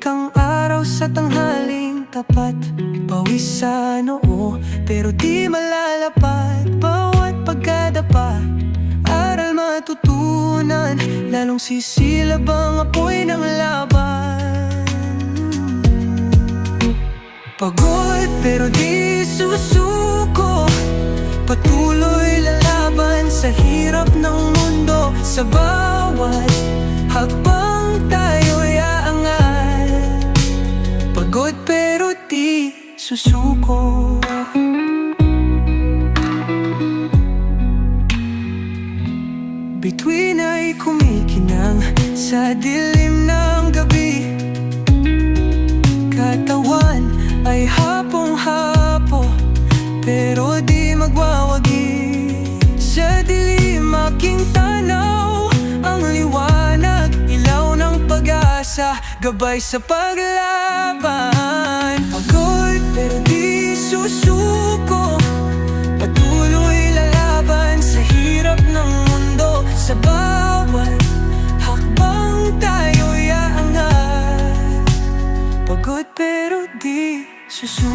Sisikang araw sa tanghaling tapat, pawis sa noo pero di malalapat. Bawat pagkadapa, aral matutunan, lalong sisilab ang apoy ng laban. Pagod pero di susuko, patuloy lalaban sa hirap ng mundo. Sa bawat hakbang tayo'y aangat, pagod pero di susuko. Bituin ay kumikinang sa dilim ng gabi, katawan ay hapong-hapo pero di magwawagi. Sa dilim aking tanaw ang liwanag, ilaw ng pag-asa, gabay sa paglaban. Pagod pero di susuko, patuloy lalaban sa hirap ng mundo. Sa bawat hakbang tayo'y aangat, pagod pero di susuko.